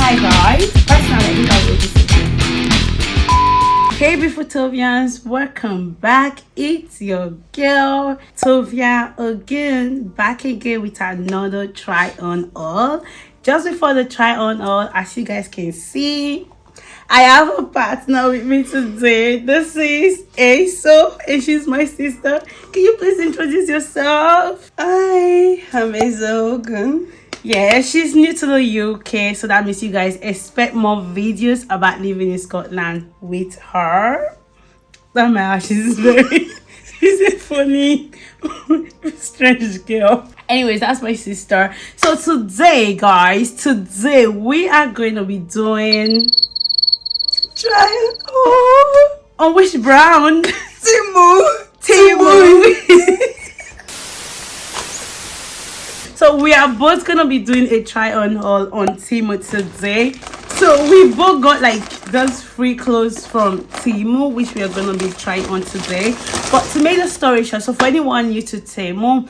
Hi guys, personally I think I'll Hey beautiful Tovians, welcome back. It's your girl Tovia again, back again with another try on haul. Just before the try on haul, as you guys can see, I have a partner with me today. This is Aso, and she's my sister. Can you please introduce yourself? Hi, I'm Aso. Yeah, she's new to the UK, so that means you guys expect more videos about living in Scotland with her. That man, she's a funny, strange girl. Anyways, that's my sister. So today, guys, we are going to be doing Try on which brand? TEMU. So we are both gonna be doing a try on haul on TEMU today. So we both got like those free clothes from TEMU, which we are gonna be trying on today. But to make the story short, so for anyone new to TEMU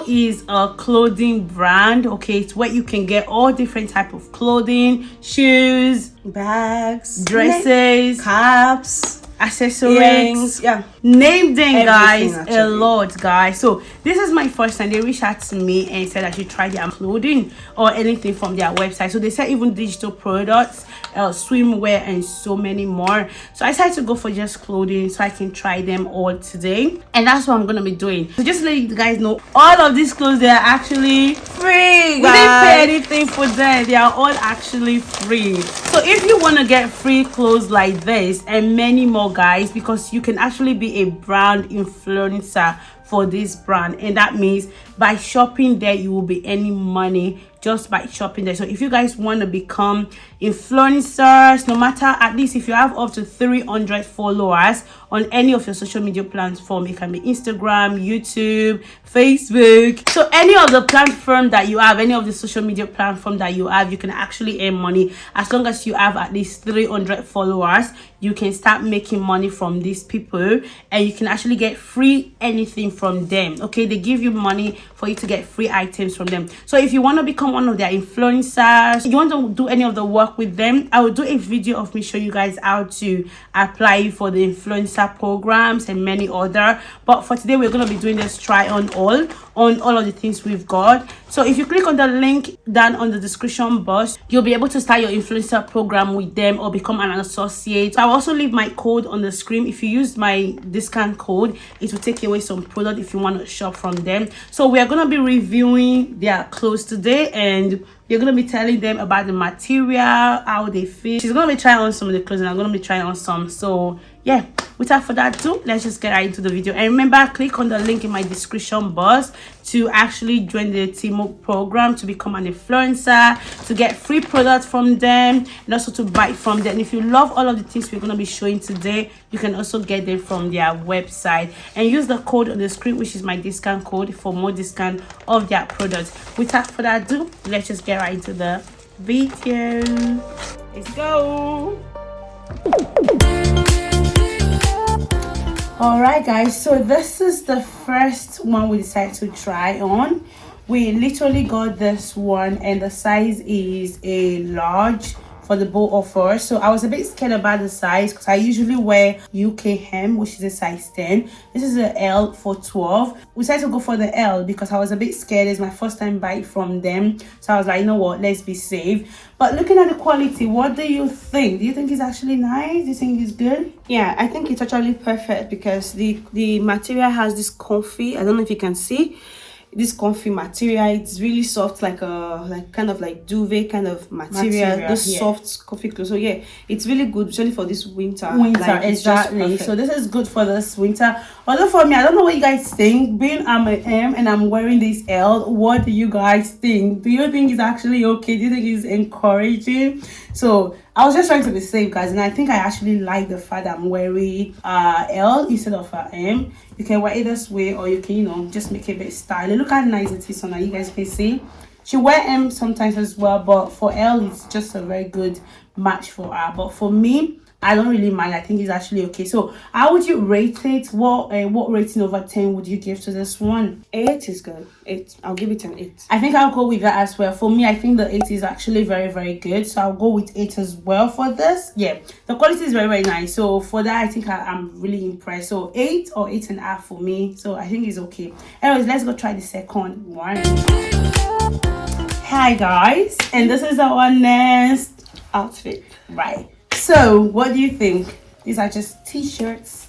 is a clothing brand. Okay, it's where you can get all different type of clothing, shoes, Bags, dresses, caps, accessories, earrings, yeah, name them guys, everything, a lot guys. So this is my first time. They reached out to me and said I should try their clothing or anything from their website. So they said even digital products, swimwear, and so many more. So I decided to go for just clothing so I can try them all today, and that's what I'm gonna be doing. So just to let you guys know, all of these clothes, they are actually free. We didn't pay anything for them. They are all actually free. So if you want to get free clothes like this and many more guys, because you can actually be a brand influencer for this brand, and that means by shopping there you will be earning money just by shopping there. So if you guys want to become influencers, no matter, at least if you have up to 300 followers on any of your social media platform, it can be Instagram, YouTube, Facebook, so any of the platform that you have, any of the social media platform that you have, you can actually earn money. As long as you have at least 300 followers, you can start making money from these people, and you can actually get free anything from them. Okay, they give you money for you to get free items from them. So if you want to become one of their influencers, you want to do any of the work with them, I will do a video of me show you guys how to apply for the influencer programs and many other. But for today, we're going to be doing this try on all of the things we've got. So if you click on the link down on the description box, you'll be able to start your influencer program with them or become an associate. I'll also leave my code on the screen. If you use my discount code, it will take away some product if you want to shop from them. So we are going to be reviewing their clothes today, and you're going to be telling them about the material, how they fit. She's going to be trying on some of the clothes, and I'm going to be trying on some. So yeah, without further ado, let's just get right into the video. And remember, click on the link in my description box to actually join the TEMU program, to become an influencer, to get free products from them, and also to buy from them. And if you love all of the things we're going to be showing today, you can also get them from their website and use the code on the screen, which is my discount code, for more discount of their products. Without further ado, let's just get right into the video. Let's go. Alright guys, so this is the first one we decided to try on. We literally got this one, and the size is a large for the both of us. So I was a bit scared about the size because I usually wear UKM, which is a size 10. This is a L for 12. We decided to go for the L because I was a bit scared. It's my first time buying from them, so I was like, you know what, let's be safe. But looking at the quality, what do you think? Do you think it's actually nice? Do you think it's good? Yeah, I think it's actually perfect because the material has this comfy, I don't know if you can see this comfy material. It's really soft, like a kind of like duvet kind of material, those soft comfy clothes. So yeah, it's really good, especially for this winter. Like, exactly. So this is good for this winter. Although for me, I don't know what you guys think. Being I'm an M and I'm wearing this L, what do you guys think? Do you think it's actually okay? Do you think it's encouraging? So I was just trying to be safe, guys, and I think I actually like the fact that I'm wearing L instead of M. You can wear it this way, or you can, you know, just make it a bit stylish. Look how nice it is on her. You guys can see she wear M sometimes as well, but for L it's just a very good match for her. But for me, I don't really mind. I think it's actually okay. So how would you rate it? What rating over 10 would you give to this one? 8 is good. 8. I'll give it an 8. I think I'll go with that as well. For me, I think the 8 is actually very, very good. So I'll go with 8 as well for this. Yeah, the quality is very, very nice. So for that, I think I'm really impressed. So 8 or 8.5 for me. So I think it's okay. Anyways, let's go try the second one. Hi guys, and this is our next Outfit. right. So what do you think? These are just t-shirts.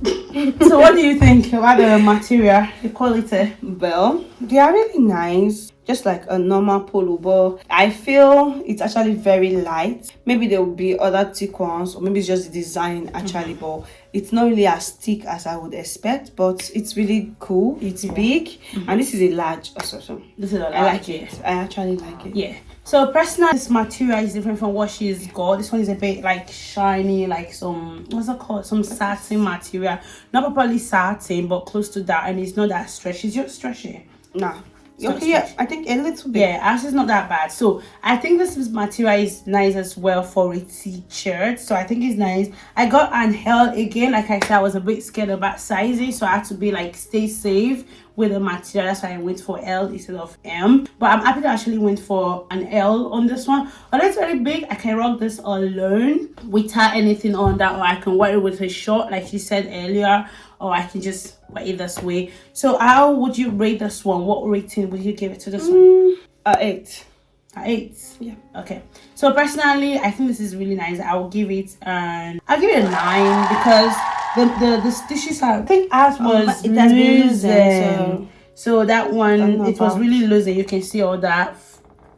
So what do you think about the material, the quality? Well, they are really nice, just like a normal polo, but I feel it's actually very light. Maybe there will be other thick ones, or maybe it's just the design actually, but it's not really as thick as I would expect, but it's really cool. It's big, and this is a large also. So This is a I like it. I actually like it. Yeah. So personally, this material is different from what she's got. This one is a bit like shiny, like some, what's it called? Some satin material. Not properly satin, but close to that, and it's not that stretchy. It's just stretchy. Nah. not Okay, yeah, stretchy. I think a little bit. Yeah, ours is not that bad. So I think this material is nice as well for a t-shirt. So I think it's nice. I got an L again. Like I said, I was a bit scared about sizing, so I had to be like stay safe with the material. That's why I went for L instead of M. But I'm happy that I actually went for an L on this one. Although it's very big, I can rock this alone without anything on that, or I can wear it with a short, like she said earlier, or I can just wear it this way. So how would you rate this one? What rating would you give it to this one? 8. 8. Yeah. Okay. So personally, I think this is really nice. I'll give it a 9 because the stitches are, I think ours was it has been loosened. So that one, it was about. really loosened. You can see all that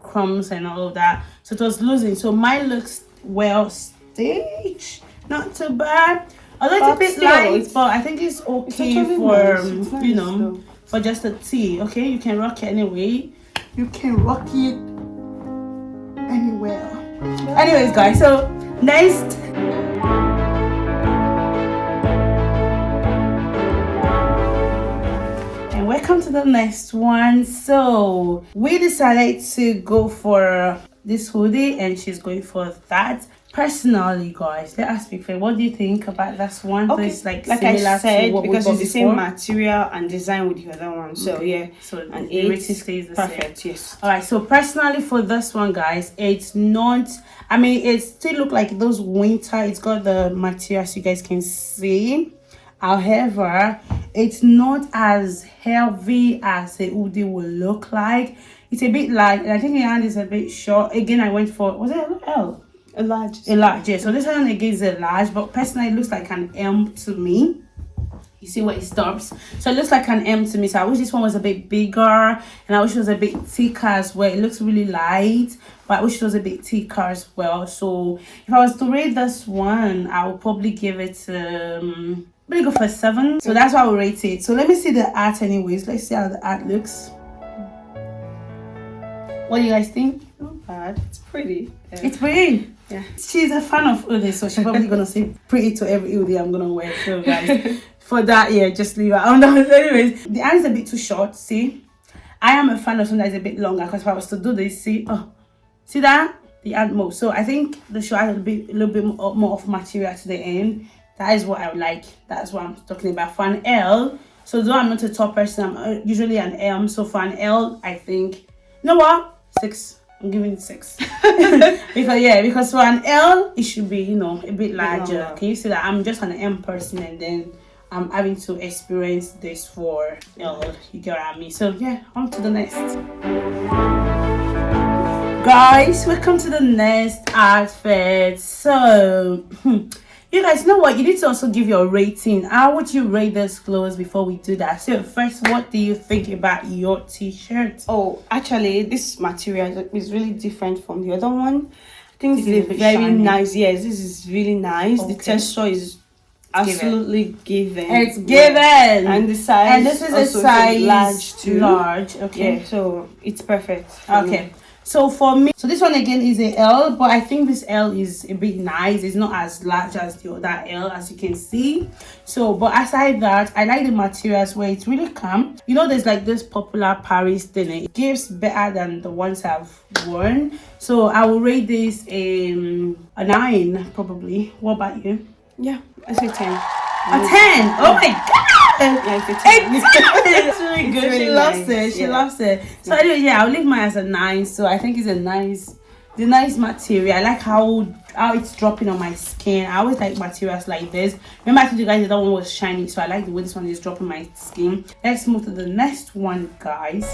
crumbs and all of that. So it was loosened. So mine looks well stitched. Not too bad. Although it's a bit light, but I think it's okay for nice. Nice, you know, though. for just a tee. Okay, you can rock it anyway. You can rock it anywhere. Anyways, guys, so next. And welcome to the next one. So we decided to go for this hoodie, and she's going for that. Personally, guys, let us speak for what do you think about this one? Okay, It's like I similar said, to what because we it's the bought same before. material and design with the other one. So yeah, So and the rating stays the perfect. same. Yes. All right, so personally for this one, guys, it's not, I mean, it still look like those winter. It's got the materials you guys can see. However, it's not as heavy as a hoodie will look like. It's a bit light, and I think the hand is a bit short. Again, I went for, was it an L? A large. A large, yeah. So this one again is a large, but personally it looks like an M to me. You see where it stops, so it looks like an M to me. So I wish this one was a bit bigger, and I wish it was a bit thicker as well. It looks really light, but I wish it was a bit thicker as well. So if I was to rate this one, I would probably give it maybe go for 7. So that's why I would rate it. So let me see the art anyways. Let's see how the art looks. What do you guys think? Not bad. It's pretty. Yeah. It's pretty. Yeah. She's a fan of hoodie, so she's probably gonna say pretty to every hoodie I'm gonna wear. So guys, for that, yeah, just leave it on. Anyways, the hand is a bit too short. See, I am a fan of something that's a bit longer, because if I was to do this, see that the hand moves. So I think the show has a little bit more of material to the end. That is what I would like. That's what I'm talking about. For an L, so though I'm not a top person, I'm usually an M. So for an L, I think, you know what, 6. I'm giving it 6 because for an L it should be, you know, a bit larger. Can you see that I'm just an M person, and then I'm having to experience this for L? You get what I mean? So yeah, on to the next. Guys, welcome to the next outfit. So you guys know what, you need to also give your rating. How would you rate this clothes before we do that? So first, what do you think about your t-shirt? Oh, actually, this material is really different from the other one. I think This it's is a bit very shiny. nice. Yes, this is really nice. Okay. The texture is absolutely given. It's given. And the size. And this is a also size large too. large. Okay. Yeah, so it's perfect. for me. Okay. So for me, so this one again is a L, but I think this L is a bit nice. It's not as large as the other L, as you can see. So, but aside that, I like the materials where it's really calm. You know, there's like this popular Paris thing. It gives better than the ones I've worn. So I will rate this a 9 probably. What about you? Yeah, I say 10. A 10. Oh my god. Yeah, it's a 10. It's really good. Really She loves nice. it. She Yeah. loves it. So anyway, yeah, I'll leave mine as a 9. So I think it's a nice, the nice material. I like how it's dropping on my skin. I always like materials like this. Remember I told you guys the other one was shiny, so I like the way this one is dropping my skin. Let's move to the next one, guys.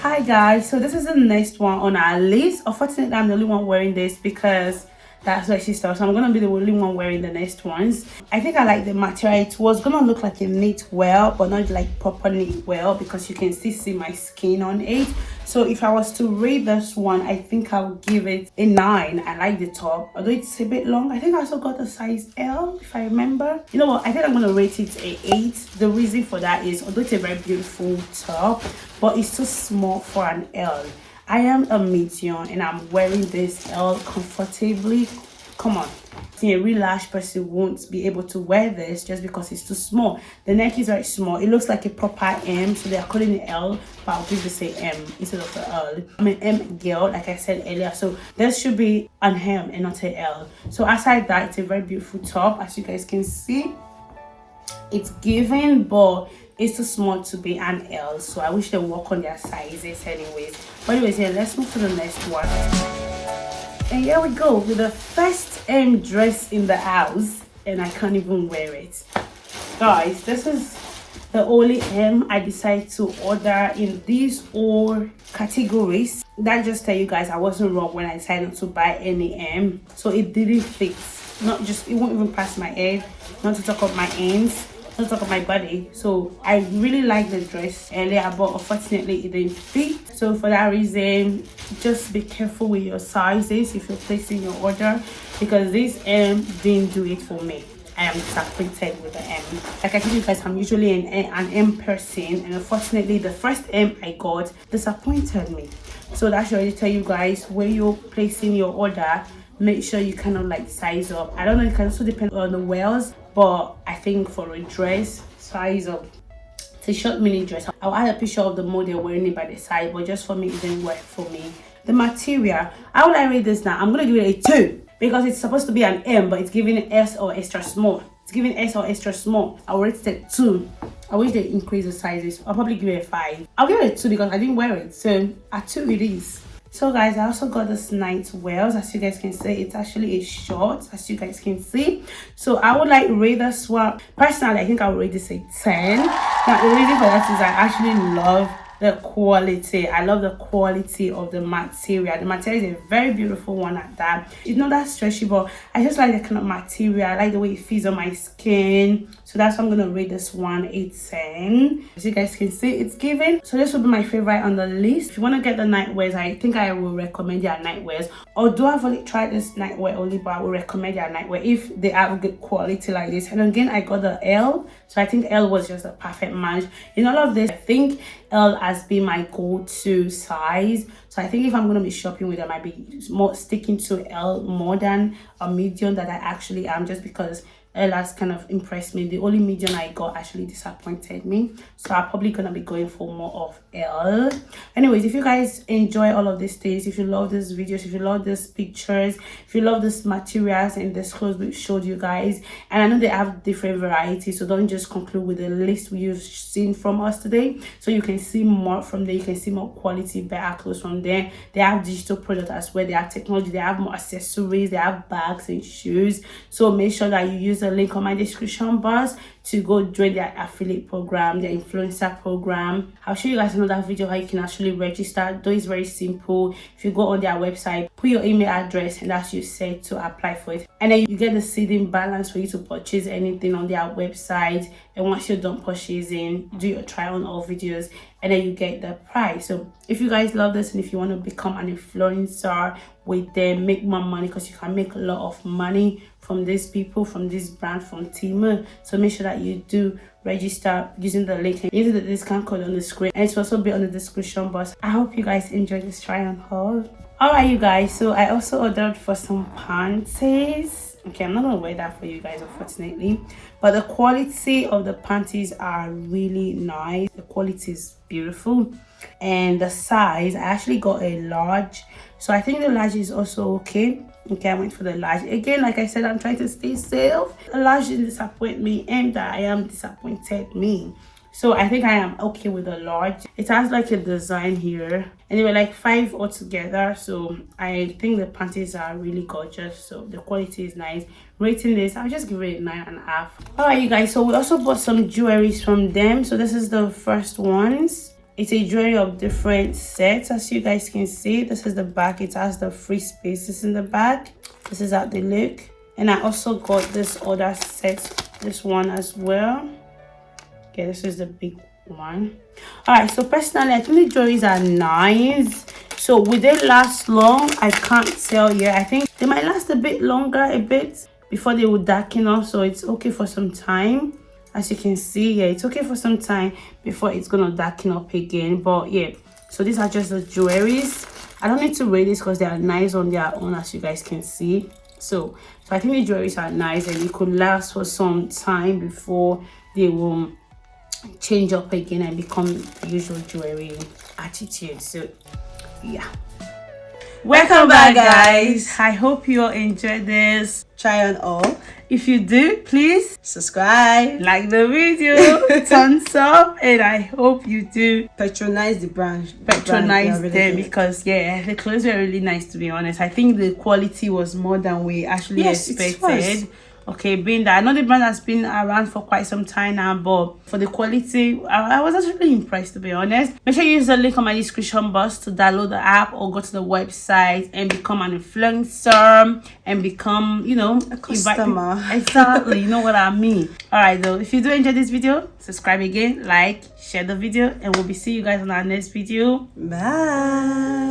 Hi guys, so this is the next one on our list. Unfortunately, I'm the only one wearing this because that's where she starts. So I'm gonna be the only one wearing the next ones. I think I like the material. It was gonna look like a knit well, but not like proper knit well, because you can still see my skin on it. So if I was to rate this one, I think I'll give it a 9. I like the top, although it's a bit long. I think I also got a size L, if I remember. You know what, I think I'm gonna rate it a 8. The reason for that is, although it's a very beautiful top, but it's too small for an L. I am a medium and I'm wearing this L comfortably. Come on, a real large person won't be able to wear this just because it's too small. The neck is very small. It looks like a proper M, so they are calling it L, but I'll give this a M instead of a L. I'm an M girl, like I said earlier, so this should be an M and not a L. So aside that, it's a very beautiful top, as you guys can see. It's giving, but it's too small to be an L, so I wish they work on their sizes anyways. But anyways, yeah, let's move to the next one. And here we go with the first M dress in the house, and I can't even wear it. Guys, this is the only M I decided to order in these 4 categories. That just tell you guys I wasn't wrong when I decided to buy any M. So it didn't fit. Not just, it won't even pass my head, not to talk of my ends, not to talk of my body. So I really like the dress earlier, but unfortunately it didn't fit. So for that reason, just be careful with your sizes if you're placing your order, because this M didn't do it for me. I am disappointed with the M. Like I told you guys, I'm usually an M person, and unfortunately the first M I got disappointed me. So that should already tell you guys, when you're placing your order, make sure you kind of like size up. I don't know, it can also depend on the wears, but I think for a dress, size up. It's a short mini dress. I'll add a picture of the model wearing it by the side, but just for me it didn't work for me. The material, how would I rate this now? I'm gonna give it a 2 because it's supposed to be an M, but it's giving it S or extra small. It's giving S or extra small. I'll rate it a 2. I wish they increase the sizes. I'll probably give it a 5. I'll give it a 2 because I didn't wear it, so a 2 it is. So guys, I also got this night wears. As you guys can see, it's actually a short, as you guys can see. So I would like rate this one. Personally, I think I would rate this a 10. Now the reason for that is I actually love the quality. I love the quality of the material. The material is a very beautiful one at that. It's not that stretchy, but I just like the kind of material. I like the way it feels on my skin. So that's why I'm gonna rate this one a 10. As you guys can see, it's giving. So this will be my favorite on the list. If you want to get the nightwears, I think I will recommend their nightwears. Although I've only tried this nightwear only, but I will recommend their nightwear if they have good quality like this. And again, I got the L, so I think L was just a perfect match. In all of this, I think L has been my go-to size. So I think if I'm gonna be shopping with them, I might be more sticking to L more than a medium that I actually am, just because L has kind of impressed me. The only medium I got actually disappointed me, so I'm probably gonna be going for more of L. Anyways, if you guys enjoy all of these things, if you love these videos, if you love these pictures, if you love these materials and this clothes we showed you guys, and I know they have different varieties, so don't just conclude with the list you've seen from us today. So you can see more from there, you can see more quality, better clothes from there. They have digital products as well, they have technology, they have more accessories, they have bags and shoes. So make sure that you use the link on my description box to go join their affiliate program, their influencer program. I'll show you guys another video how you can actually register, though it's very simple. If you go on their website, put your email address, and that's you set to apply for it, and then you get the seeding balance for you to purchase anything on their website. And once you're done purchasing, do your try on all videos, and then you get the price. So if you guys love this and if you want to become an influencer with them, make more money, because you can make a lot of money from these people, from this brand, from TEMU. So make sure that that you do register using the link and using the discount code on the screen, and it will also be on the description box. I hope you guys enjoyed this try on haul. Alright you guys, so I also ordered for some panties. Okay, I'm not gonna wear that for you guys unfortunately, but the quality of the panties are really nice. The quality is beautiful, and the size, I actually got a large, so I think the large is also okay. Okay, I went for the large. Again, like I said, I'm trying to stay safe. The large didn't disappoint me, and that I am disappointed me. So I think I am okay with the large. It has like a design here, and they were like 5 altogether. So I think the panties are really gorgeous. So the quality is nice. Rating this, I'll just give it a 9.5. Alright you guys, so we also bought some jewelries from them. So this is the first ones. It's a jewelry of different sets, as you guys can see. This is the back. It has the free spaces in the back. This is how they look. And I also got this other set, this one as well. Okay, this is the big one. Alright, so personally, I think the jewelries are nice. So will they last long? I can't tell yet. I think they might last a bit longer, a bit, before they will darken off. So it's okay for some time. As you can see, yeah, it's okay for some time before it's gonna darken up again. But yeah, so these are just the jewelries. I don't need to rate this because they are nice on their own, as you guys can see. So I think the jewelries are nice, and it could last for some time before they will change up again and become the usual jewelry attitude. So yeah, welcome back guys. I hope you all enjoyed this Try on haul. If you do, please Subscribe, like the video, thumbs up, and I hope you do patronize the brand. patronize really them good. Because yeah, the clothes were really nice, to be honest. I think the quality was more than we actually expected. Okay, being that I know the brand has been around for quite some time now, but for the quality, I was actually impressed, to be honest. Make sure you use the link on my description box to download the app or go to the website and become an influencer and become, you know, a customer. Exactly, you know what I mean. Alright though, if you do enjoy this video, subscribe again, like, share the video, and we'll be seeing you guys on our next video. Bye.